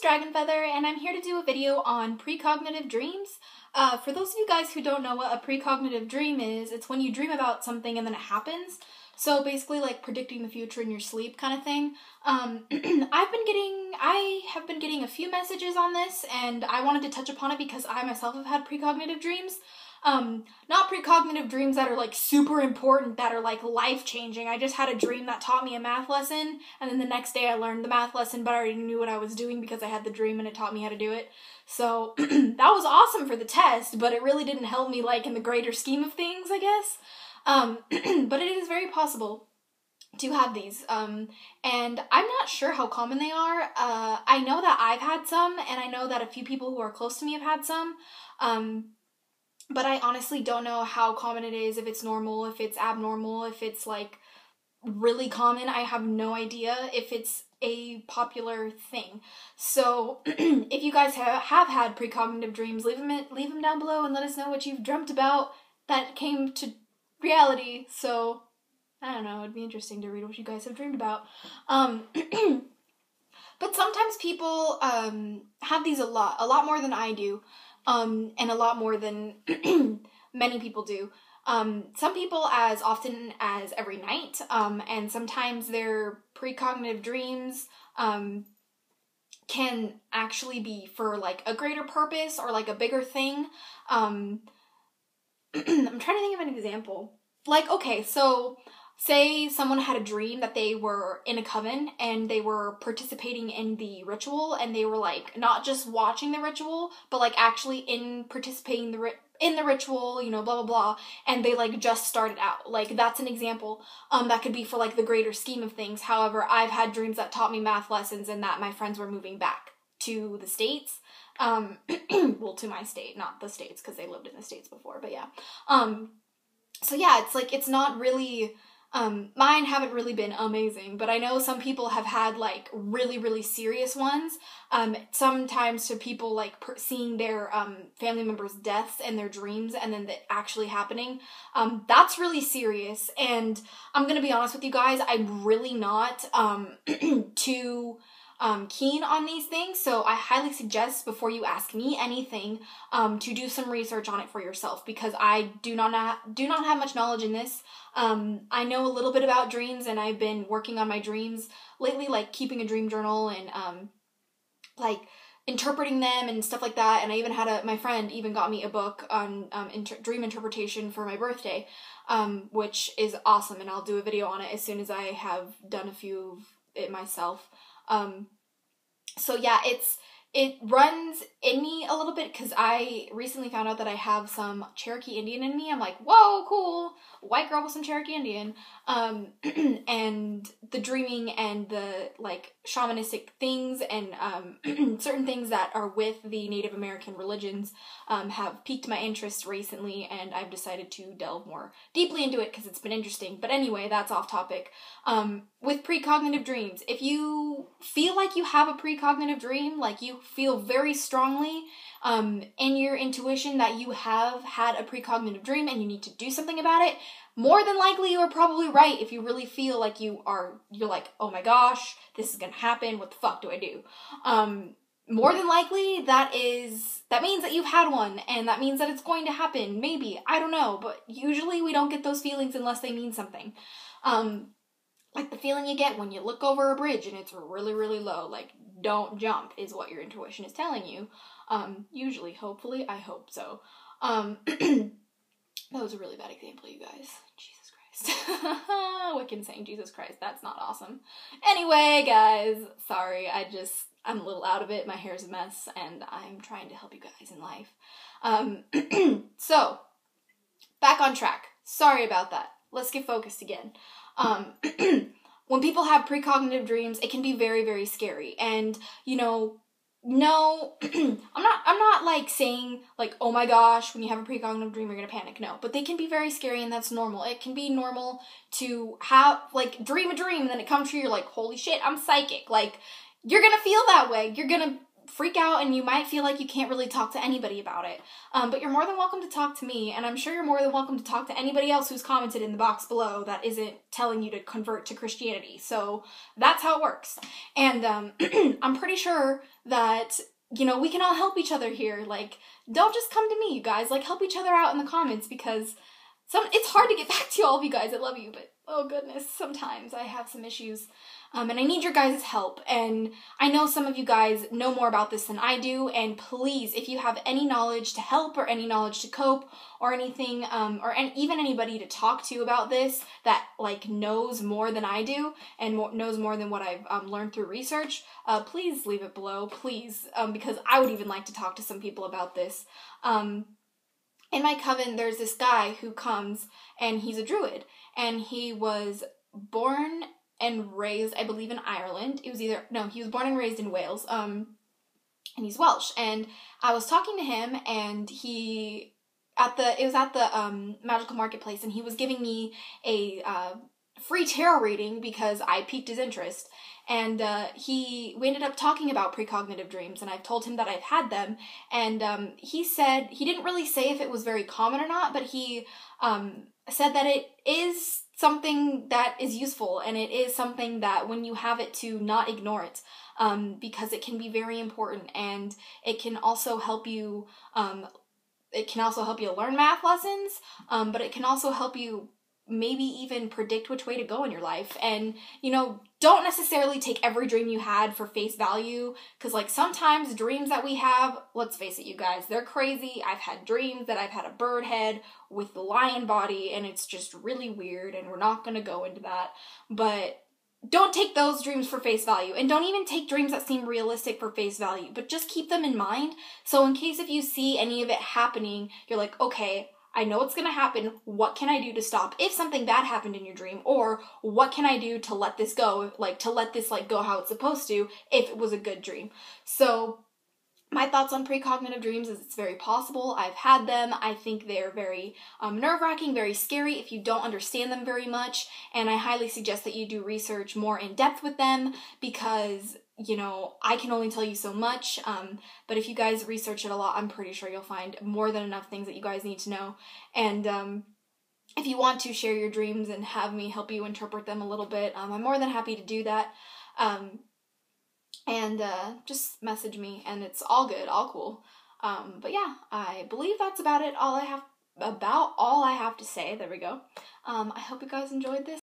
is DragonFeather, and I'm here to do a video on precognitive dreams. For those of you guys who don't know what a precognitive dream is, it's when you dream about something and then it happens. So basically like predicting the future in your sleep kind of thing. I have been getting a few messages on this, and I wanted to touch upon it because I myself have had precognitive dreams. Not precognitive dreams that are like super important, that are like life-changing. I just had a dream that taught me a math lesson, and then the next day I learned the math lesson, but I already knew what I was doing because I had the dream and it taught me how to do it. So that was awesome for the test, but it really didn't help me like in the greater scheme of things, I guess. But it is very possible to have these, and I'm not sure how common they are. I know that I've had some, and I know that a few people who are close to me have had some, but I honestly don't know how common it is, if it's normal, if it's abnormal, if it's like really common. I have no idea if it's a popular thing. So if you guys have had precognitive dreams, leave them down below and let us know what you've dreamt about that came to reality. So I don't know, it'd be interesting to read what you guys have dreamed about. But sometimes people have these a lot more than I do. And a lot more than many people do. Some people as often as every night, and sometimes their precognitive dreams can actually be for like a greater purpose or like a bigger thing. I'm trying to think of an example. Like, okay, so say someone had a dream that they were in a coven and they were participating in the ritual, and they were like not just watching the ritual, but like actually participating in the ritual, you know, blah blah blah, and they like just started out. Like that's an example. That could be for like the greater scheme of things. However, I've had dreams that taught me math lessons and that my friends were moving back to the States. Well, to my state, not the States, because they lived in the States before, but yeah. So yeah, it's like, it's not really, mine haven't really been amazing, but I know some people have had like really, really serious ones. Sometimes to people like seeing their family members' deaths in their dreams and then that actually happening. That's really serious. And I'm gonna be honest with you guys, I'm really not too keen on these things, so I highly suggest before you ask me anything to do some research on it for yourself, because I do not have much knowledge in this. I know a little bit about dreams, and I've been working on my dreams lately, like keeping a dream journal and like interpreting them and stuff like that. And I even had my friend even got me a book on dream interpretation for my birthday, which is awesome, and I'll do a video on it as soon as I have done a few of it myself. So yeah, it runs in me a little bit, because I recently found out that I have some Cherokee Indian in me. I'm like, whoa, cool, white girl with some Cherokee Indian. And the dreaming and the like shamanistic things and certain things that are with the Native American religions have piqued my interest recently, and I've decided to delve more deeply into it because it's been interesting. But anyway, that's off topic. With precognitive dreams, if you feel like you have a precognitive dream, like you feel very strongly in your intuition that you have had a precognitive dream and you need to do something about it, more than likely you are probably right. If you really feel like you're like, oh my gosh, this is gonna happen, what the fuck do I do? More than likely that means that you've had one, and that means that it's going to happen. Maybe, I don't know, but usually we don't get those feelings unless they mean something. Like the feeling you get when you look over a bridge and it's really, really low, like don't jump, is what your intuition is telling you. Usually, hopefully, I hope so. That was a really bad example, you guys. Jesus Christ. Wiccan saying Jesus Christ, that's not awesome. Anyway, guys, sorry, I'm a little out of it, my hair's a mess, and I'm trying to help you guys in life. So, back on track. Sorry about that. Let's get focused again. When people have precognitive dreams, it can be very, very scary. And, you know, no, I'm not like saying like, oh my gosh, when you have a precognitive dream, you're gonna panic. No, but they can be very scary, and that's normal. It can be normal to have, like, dream a dream, and then it comes true, you're like, holy shit, I'm psychic. Like, you're gonna feel that way. You're gonna freak out and you might feel like you can't really talk to anybody about it. But you're more than welcome to talk to me, and I'm sure you're more than welcome to talk to anybody else who's commented in the box below that isn't telling you to convert to Christianity. So that's how it works. And I'm pretty sure that, you know, we can all help each other here. Like, don't just come to me, you guys. Like, help each other out in the comments, because it's hard to get back to all of you guys. I love you, but oh goodness, sometimes I have some issues. And I need your guys' help. And I know some of you guys know more about this than I do. And please, if you have any knowledge to help or any knowledge to cope or anything, even anybody to talk to about this that like knows more than I do and knows more than what I've learned through research, please leave it below, please, because I would even like to talk to some people about this. In my coven, there's this guy who comes, and he's a druid, and he was born and raised, I believe, in Ireland. He was born and raised in Wales, and he's Welsh. And I was talking to him, and it was at the Magical Marketplace, and he was giving me a free tarot reading because I piqued his interest. And we ended up talking about precognitive dreams, and I've told him that I've had them, and he said, he didn't really say if it was very common or not, but he said that it is something that is useful, and it is something that when you have it, to not ignore it, because it can be very important, and it can also help you, learn math lessons, but it can also help you maybe even predict which way to go in your life. And, you know, don't necessarily take every dream you had for face value, because like sometimes dreams that we have, let's face it, you guys, they're crazy. I've had dreams that I've had a bird head with the lion body, and it's just really weird, and we're not going to go into that. But don't take those dreams for face value, and don't even take dreams that seem realistic for face value, but just keep them in mind. So in case if you see any of it happening, you're like, okay, I know it's going to happen. What can I do to stop if something bad happened in your dream? Or what can I do to let this go? Like, to let this like go how it's supposed to if it was a good dream. So my thoughts on precognitive dreams is it's very possible. I've had them. I think they're very nerve-wracking, very scary if you don't understand them very much. And I highly suggest that you do research more in depth with them, because, you know, I can only tell you so much, but if you guys research it a lot, I'm pretty sure you'll find more than enough things that you guys need to know. And if you want to share your dreams and have me help you interpret them a little bit, I'm more than happy to do that. And just message me, and it's all good, all cool. But yeah, I believe that's about all I have to say. There we go. I hope you guys enjoyed this.